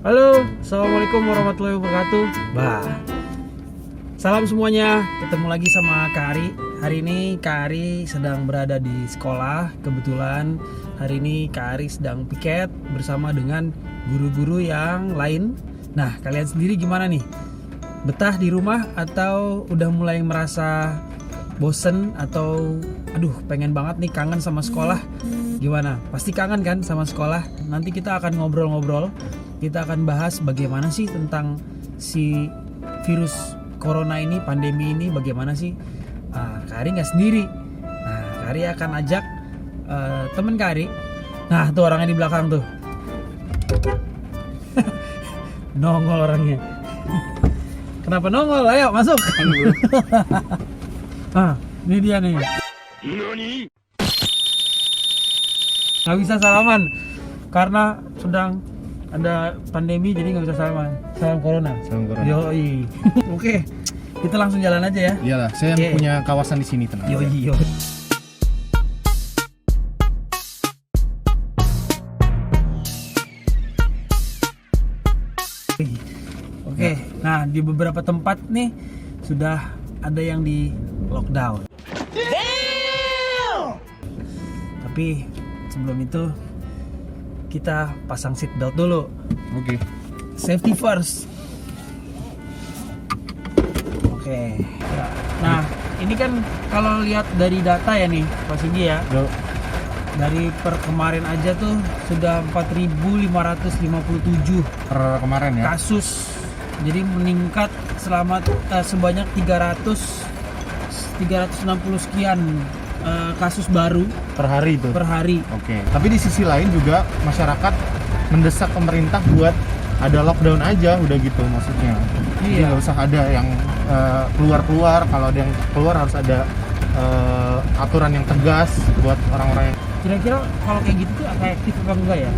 Halo, assalamualaikum warahmatullahi wabarakatuh. Salam semuanya. Ketemu lagi sama Kak Ari. Hari ini Kak Ari sedang berada di sekolah. Kebetulan hari ini Kak Ari sedang piket bersama dengan guru-guru yang lain. Nah, kalian sendiri gimana nih? Betah di rumah atau udah mulai merasa bosen atau pengen banget nih, kangen sama sekolah? Gimana? Pasti kangen kan sama sekolah? Nanti kita akan ngobrol-ngobrol. Kita akan bahas bagaimana sih tentang si virus corona ini, pandemi ini, bagaimana sih. Kak Ari nggak sendiri. Kak Ari akan ajak temen Kak Ari. Nah, tuh orangnya di belakang tuh. Nongol orangnya. Kenapa nongol? Ayo masuk. Ini dia nih. Nggak bisa salaman karena sedang ada pandemi, jadi nggak bisa salaman. Salam corona. Salam corona. Yoi. Oke, kita langsung jalan aja ya. Iyalah, saya yang punya kawasan di sini, tenang. Yoi. Oke, nah di beberapa tempat nih sudah ada yang di lockdown. Tapi sebelum itu kita pasang seatbelt dulu. Oke. Safety first. Oke. Nah, ini kan kalau lihat dari data ya nih, Pak Sigi ya. Dari per kemarin aja tuh sudah 4.557 Per kemarin ya. kasus. Jadi meningkat sebanyak 360 sekian kasus baru Per hari itu. per hari. Oke. Tapi di sisi lain juga masyarakat mendesak pemerintah buat ada lockdown aja, udah gitu maksudnya. Jadi nggak usah ada yang keluar-keluar. Kalau ada yang keluar harus ada aturan yang tegas buat orang-orang yang. Kira-kira kalau kayak gitu tuh efektif apa enggak ya?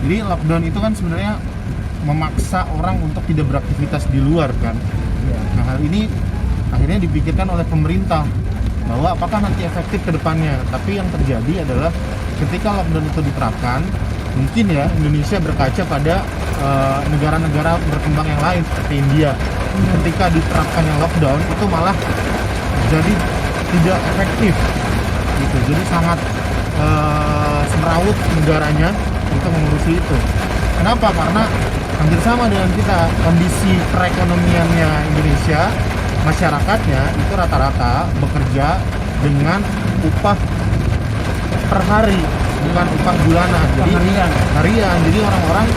Jadi lockdown itu kan sebenarnya memaksa orang untuk tidak beraktivitas di luar kan. Iya. Nah, hal ini akhirnya dipikirkan oleh pemerintah bahwa apakah nanti efektif ke depannya. Tapi yang terjadi adalah ketika lockdown itu diterapkan, mungkin ya Indonesia berkaca pada negara-negara berkembang yang lain seperti India. Ketika diterapkannya lockdown itu malah jadi tidak efektif gitu. Jadi sangat semrawut negaranya untuk mengurusi itu. Kenapa? Karena hampir sama dengan kita, kondisi perekonomiannya Indonesia, masyarakatnya itu rata-rata bekerja dengan upah per hari, bukan upah bulanan. Jadi harian. Jadi orang-orang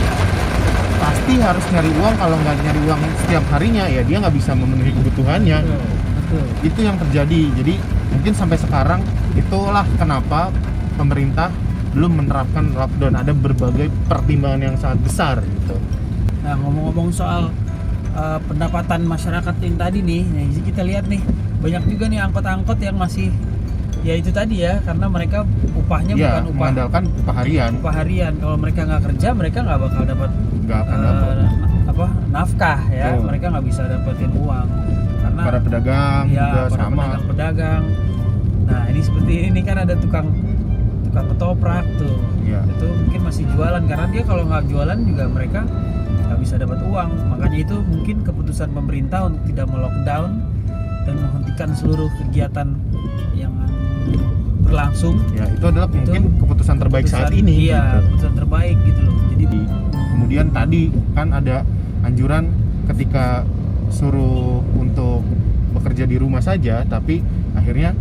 pasti harus nyari uang. Kalau nggak nyari uang setiap harinya, ya dia nggak bisa memenuhi kebutuhannya. Betul. Itu yang terjadi. Jadi mungkin sampai sekarang itulah kenapa pemerintah belum menerapkan lockdown. Ada berbagai pertimbangan yang sangat besar gitu. Nah, ngomong-ngomong soal pendapatan masyarakat yang tadi nih, nah kita lihat nih banyak juga nih angkot-angkot yang masih ya itu tadi ya, karena mereka upahnya bukan upah mengandalkan upah harian. Upah harian. Kalau mereka nggak kerja, mereka nggak bakal dapat nafkah ya. Betul. Mereka nggak bisa dapetin uang karena Para pedagang juga para sama. pedagang. Nah, ini seperti ini kan ada tukang ketoprak tuh. Iya. Itu mungkin masih jualan, karena dia kalau nggak jualan juga mereka nggak bisa dapat uang. Makanya itu mungkin keputusan pemerintah untuk tidak melockdown dan menghentikan seluruh kegiatan yang berlangsung. Ya, itu adalah mungkin keputusan terbaik saat ini. Iya, gitu. keputusan terbaik gitu loh. Jadi Kemudian tadi kan ada anjuran ketika suruh untuk bekerja di rumah saja, tapi akhirnya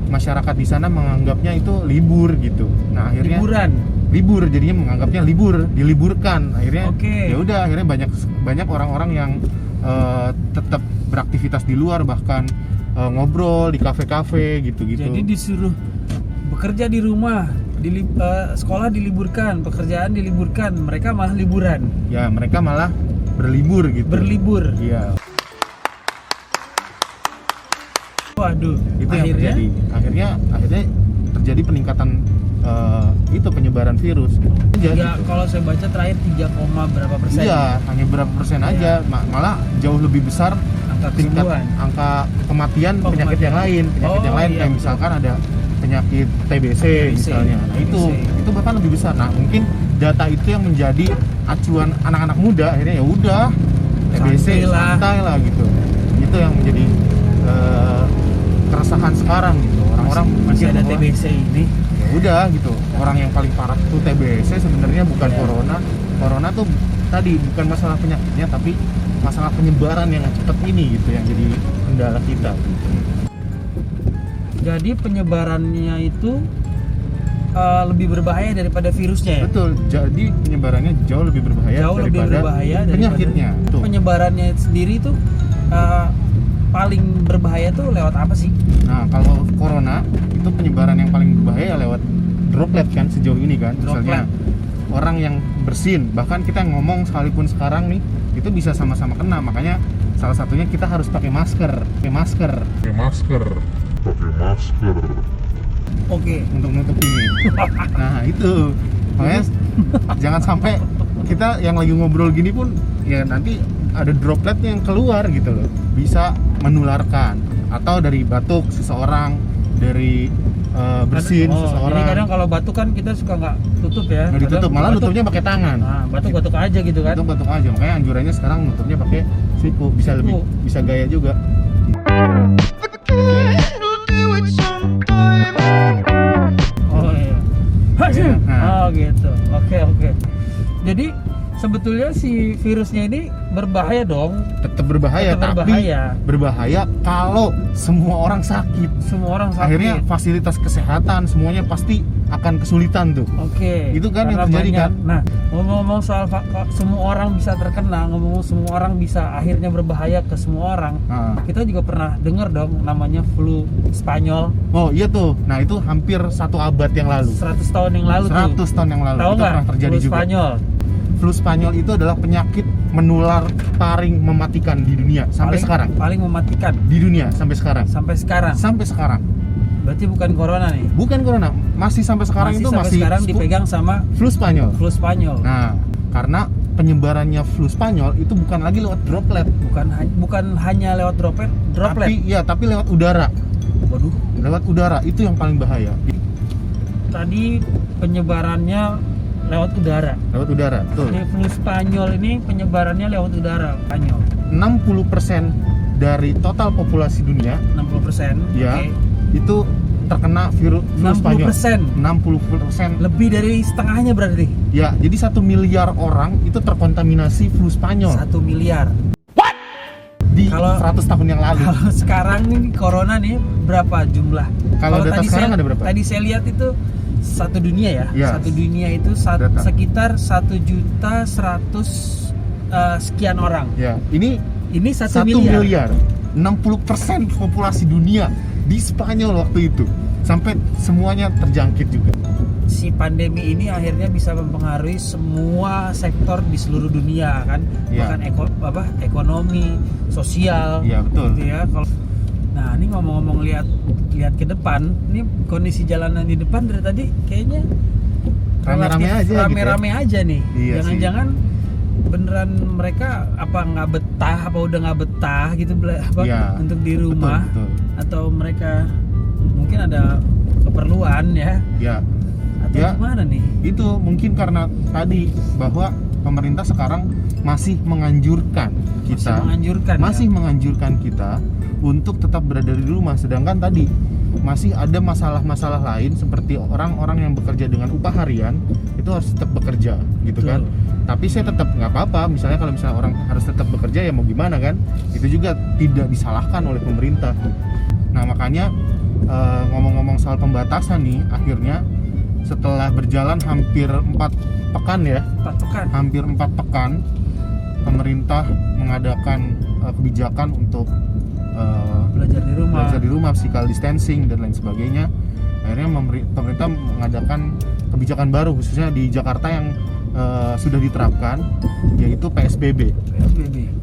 masyarakat di sana menganggapnya itu libur gitu. Nah, akhirnya libur jadinya menganggapnya diliburkan. Akhirnya ya udah, akhirnya banyak orang-orang yang tetap beraktivitas di luar, bahkan ngobrol di kafe-kafe gitu-gitu. Jadi disuruh bekerja di rumah, sekolah diliburkan, pekerjaan diliburkan, mereka malah liburan. Ya, mereka malah berlibur gitu. Iya. Waduh, Itu yang terjadi. Akhirnya terjadi peningkatan itu penyebaran virus. Ya, kalau saya baca terakhir 3, berapa persen? Iya, hanya berapa persen aja. Malah jauh lebih besar angka kematian penyakit yang lain. Kayak misalkan ada penyakit TBC misalnya. Nah, itu bahkan lebih besar. Nah, mungkin data itu yang menjadi acuan anak-anak muda, akhirnya ya udah TBC santai lah gitu. Itu yang menjadi keresahan sekarang gitu. Orang-orang masih ada bahwa, TBC ini. Ya udah gitu. Orang yang paling parah tuh TBC sebenarnya bukan corona. Corona tuh tadi bukan masalah penyakitnya, tapi masalah penyebaran yang cepat ini gitu yang jadi kendala kita. Jadi penyebarannya itu lebih berbahaya daripada virusnya ya? Betul. Jadi penyebarannya jauh lebih berbahaya daripada penyakitnya. Betul. Penyebarannya sendiri tuh paling berbahaya tuh lewat apa sih? Nah, kalau corona itu penyebaran yang paling berbahaya lewat droplet kan sejauh ini kan. Misalnya orang yang bersin, bahkan kita ngomong sekalipun sekarang nih itu bisa sama-sama kena. Makanya salah satunya kita harus pakai masker. Oke. Untuk nutupi. Nah, itu. Makanya jangan sampai kita yang lagi ngobrol gini pun ya nanti ada droplet yang keluar gitu loh. Bisa menularkan atau dari batuk seseorang, dari bersin seseorang. Jadi kadang kalau batuk kan kita suka nggak tutup ya. Nggak ditutup, malah batuk, nutupnya pakai tangan. Nah, batuk aja gitu kan. Batuk aja. Makanya anjurannya sekarang nutupnya pakai siku, bisa gaya juga. Oh iya. Oh gitu. Oke. Jadi sebetulnya si virusnya ini berbahaya dong. Tetap berbahaya, tapi berbahaya kalau semua orang sakit. Akhirnya fasilitas kesehatan semuanya pasti akan kesulitan tuh. Oke. Itu kan yang terjadi kan. Nah, ngomong-ngomong soal semua orang bisa terkena, ngomong semua orang bisa akhirnya berbahaya ke semua orang. Kita juga pernah dengar dong namanya flu Spanyol. Oh iya tuh. Nah itu hampir 1 abad yang lalu. 100 tahun yang lalu. 100 tahun yang lalu. Tahu itu pernah terjadi flu juga. Spanyol. Flu Spanyol itu adalah penyakit menular paling mematikan di dunia sampai sekarang. Paling mematikan di dunia sampai sekarang. Sampai sekarang. Berarti bukan corona nih. Bukan corona, masih sampai sekarang masih sekarang dipegang sama flu Spanyol. Nah, karena penyebarannya flu Spanyol itu bukan lagi lewat droplet, bukan hanya lewat droplet. Tapi lewat udara. Waduh, lewat udara itu yang paling bahaya. Tadi penyebarannya lewat udara. Betul. Ini flu Spanyol ini penyebarannya lewat udara, Spanyol. 60% dari total populasi dunia, 60%. Ya. Okay. Itu terkena virus flu Spanyol. 60%. Lebih dari setengahnya berarti. Ya, jadi 1 miliar orang itu terkontaminasi flu Spanyol. 1 miliar. What? Di 100 tahun yang lalu. Kalau sekarang nih corona nih berapa jumlah? Kalau data sekarang ada berapa? Tadi saya lihat itu satu dunia ya. Satu dunia itu sekitar 1.100.000 sekian orang. Ya, ini 1 miliar. 60% populasi dunia di Spanyol waktu itu. Sampai semuanya terjangkit juga. Si pandemi ini akhirnya bisa mempengaruhi semua sektor di seluruh dunia kan. Ya. Bahkan ekonomi, sosial. Iya, betul. Gitu ya. Nah, ini ngomong-ngomong lihat ke depan, ini kondisi jalanan di depan dari tadi kayaknya rame-rame aja nih. Iya, jangan-jangan beneran mereka nggak betah, udah nggak betah gitu ya, untuk di rumah, betul. Atau mereka mungkin ada keperluan ya. Atau gimana nih? Itu mungkin karena tadi bahwa pemerintah sekarang masih menganjurkan kita untuk tetap berada di rumah, sedangkan tadi masih ada masalah-masalah lain seperti orang-orang yang bekerja dengan upah harian itu harus tetap bekerja gitu. Betul. Kan. Tapi saya tetap nggak apa-apa, misalnya kalau misalnya orang harus tetap bekerja ya mau gimana kan, itu juga tidak disalahkan oleh pemerintah. Nah makanya ngomong-ngomong soal pembatasan nih, akhirnya setelah berjalan hampir 4 pekan ya, hampir 4 pekan pemerintah mengadakan kebijakan untuk belajar di rumah, physical distancing dan lain sebagainya. Akhirnya pemerintah mengadakan kebijakan baru khususnya di Jakarta yang sudah diterapkan, yaitu PSBB.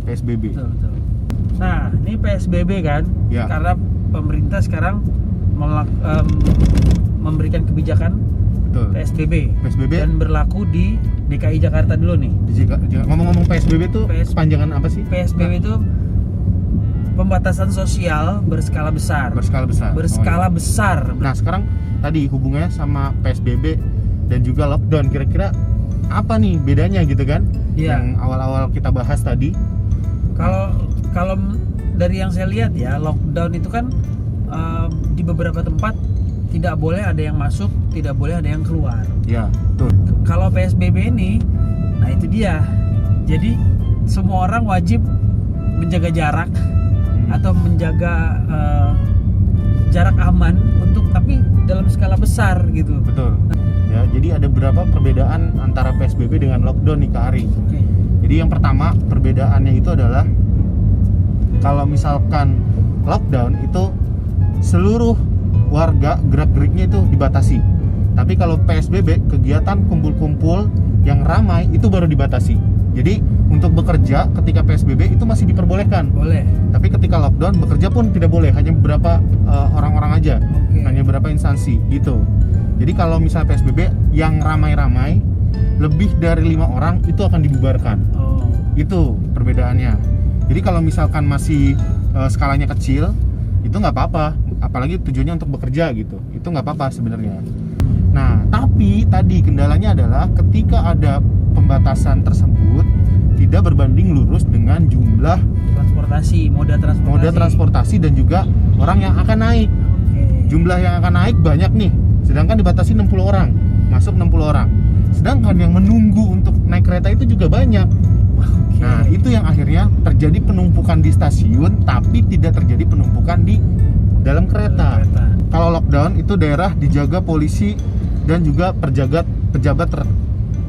Betul. Nah, ini PSBB kan, ya. Karena pemerintah sekarang memberikan kebijakan PSBB dan berlaku di DKI Jakarta dulu nih. Ngomong-ngomong PSBB itu kepanjangan apa sih? PSBB itu pembatasan sosial berskala besar. Besar. Nah, sekarang tadi hubungannya sama PSBB dan juga lockdown, kira-kira apa nih bedanya gitu kan? Iya. yang awal-awal kita bahas tadi. Kalau dari yang saya lihat ya, lockdown itu kan di beberapa tempat tidak boleh ada yang masuk, tidak boleh ada yang keluar. Ya, betul. Kalau PSBB ini, nah itu dia. Jadi semua orang wajib menjaga jarak atau menjaga jarak aman tapi dalam skala besar gitu. Betul. Ya, jadi ada beberapa perbedaan antara PSBB dengan lockdown nih Kak Ari. Oke. Jadi yang pertama perbedaannya itu adalah kalau misalkan lockdown itu seluruh warga gerak-geriknya itu dibatasi. Tapi kalau PSBB kegiatan kumpul-kumpul yang ramai itu baru dibatasi. Jadi untuk bekerja ketika PSBB itu masih diperbolehkan. Boleh. Tapi ketika lockdown bekerja pun tidak boleh, hanya beberapa orang-orang aja, hanya beberapa instansi gitu. Jadi kalau misalnya PSBB yang ramai-ramai lebih dari 5 orang itu akan dibubarkan. Oh. Itu perbedaannya. Jadi kalau misalkan masih skalanya kecil itu nggak apa-apa, apalagi tujuannya untuk bekerja gitu, itu nggak apa-apa sebenarnya. Nah tapi tadi kendalanya adalah ketika ada pembatasan tersebut tidak berbanding lurus dengan jumlah moda transportasi dan juga orang yang akan naik. Jumlah yang akan naik banyak nih, sedangkan dibatasi 60 orang, masuk 60 orang. Sedangkan yang menunggu untuk naik kereta itu juga banyak. Nah itu yang akhirnya terjadi penumpukan di stasiun tapi tidak terjadi penumpukan di dalam kereta. Kalau lockdown itu daerah dijaga polisi dan juga pejabat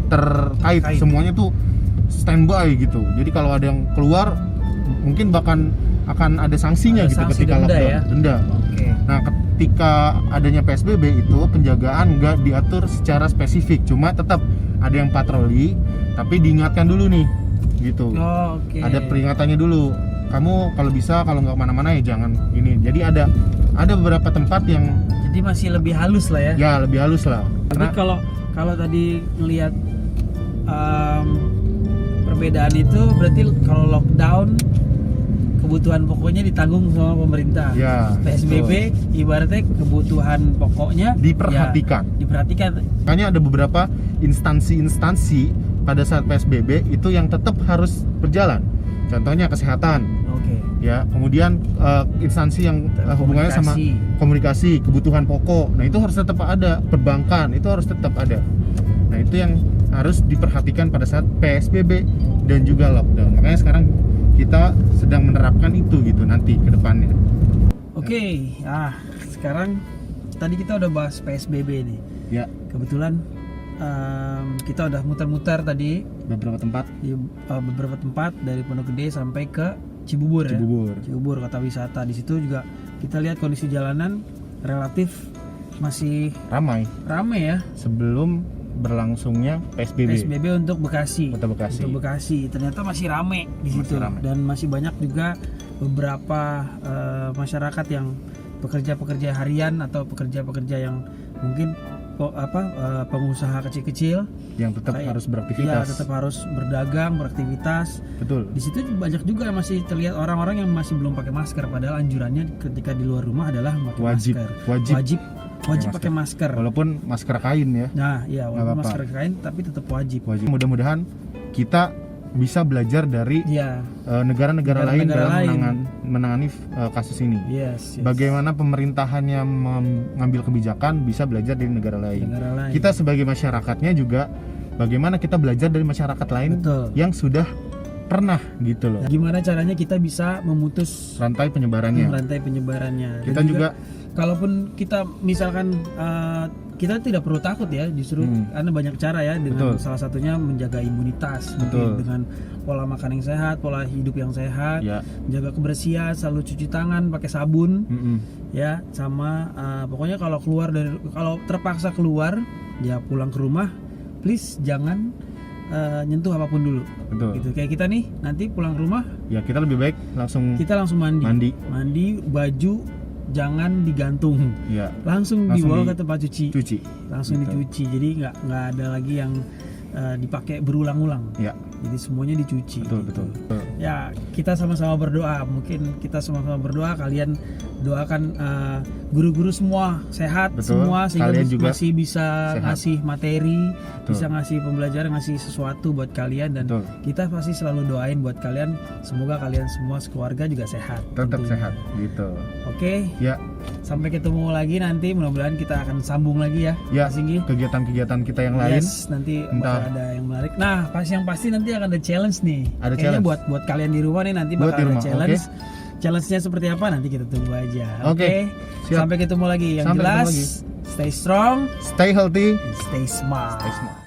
terkait. Semuanya tuh standby gitu. Jadi kalau ada yang keluar mungkin bahkan akan ada sanksinya gitu ketika denda lockdown. Ya? Denda. Nah ketika adanya PSBB itu penjagaan nggak diatur secara spesifik, cuma tetap ada yang patroli tapi diingatkan dulu nih gitu. Ada peringatannya dulu. Kamu kalau bisa kalau nggak kemana-mana ya jangan ini. Jadi ada beberapa tempat yang jadi masih lebih halus lah ya. Ya lebih halus lah. Jadi kalau tadi ngelihat perbedaan itu berarti kalau lockdown kebutuhan pokoknya ditanggung sama pemerintah. Ya, PSBB betul. Ibaratnya kebutuhan pokoknya diperhatikan. Makanya ada beberapa instansi pada saat PSBB itu yang tetap harus berjalan. Contohnya kesehatan. Ya, kemudian instansi yang hubungannya sama komunikasi, kebutuhan pokok. Nah, itu harus tetap ada. Perbankan itu harus tetap ada. Nah, itu yang harus diperhatikan pada saat PSBB dan juga lockdown. Makanya sekarang kita sedang menerapkan itu gitu nanti ke depannya. Sekarang tadi kita udah bahas PSBB nih. Ya. Kebetulan kita udah muter-muter tadi beberapa tempat dari Pondok Gede sampai ke Cibubur. Cibubur kota wisata. Di situ juga kita lihat kondisi jalanan relatif masih ramai ya sebelum berlangsungnya PSBB untuk Bekasi. Untuk Bekasi ternyata masih ramai di situ dan masih banyak juga beberapa masyarakat yang pekerja harian atau pekerja yang mungkin pengusaha kecil-kecil yang tetap harus beraktivitas. Ya, tetap harus berdagang, beraktivitas. Betul. Di situ banyak juga masih terlihat orang-orang yang masih belum pakai masker padahal anjurannya ketika di luar rumah adalah pakai masker. Wajib pakai masker. Walaupun masker kain ya. Nah, iya, walaupun masker kain tapi tetap wajib. Mudah-mudahan kita bisa belajar dari negara-negara lain dalam menangani kasus ini. Yes. Bagaimana pemerintahannya mengambil kebijakan bisa belajar dari negara lain. Kita sebagai masyarakatnya juga bagaimana kita belajar dari masyarakat lain. Betul. Yang sudah pernah gitu loh. Gimana caranya kita bisa memutus rantai penyebarannya. Kita juga kalaupun kita misalkan kita tidak perlu takut ya, justru karena banyak cara ya dengan salah satunya menjaga imunitas, dengan pola makan yang sehat, pola hidup yang sehat, menjaga kebersihan, selalu cuci tangan pakai sabun, ya, sama pokoknya kalau terpaksa keluar ya pulang ke rumah, please jangan nyentuh apapun dulu. Gitu. Kayak kita nih nanti pulang ke rumah, ya kita lebih baik langsung mandi, baju jangan digantung, langsung dibawa ke tempat cuci. Langsung dicuci. Jadi nggak ada lagi yang dipakai berulang-ulang. Jadi semuanya dicuci. Betul. Ya kita sama-sama berdoa. Mungkin kita sama-sama berdoa kalian doakan guru-guru semua sehat. Betul. Semua sehingga Kalian juga masih bisa sehat. ngasih materi, Betul. bisa ngasih pembelajaran, ngasih sesuatu buat kalian, dan Betul. kita pasti selalu doain buat kalian, semoga kalian semua sekeluarga juga sehat. Tetap tentunya. sehat gitu. Oke, Ya, sampai ketemu lagi nanti, mudah-mudahan kita akan sambung lagi ya, ya. Mas Singgi. Kegiatan-kegiatan kita yang lain. Yes, nanti Entar. bakal ada yang menarik. Nah, yang pasti nanti akan ada challenge nih. Ada Kayaknya challenge. buat kalian di rumah nih nanti Buat bakal di ada rumah, challenge. Challenge-nya seperti apa nanti kita tunggu aja. Oke, siap. Sampai ketemu lagi. Yang Sampai ketemu jelas, lagi. stay strong, Stay healthy. stay smart. Stay smart.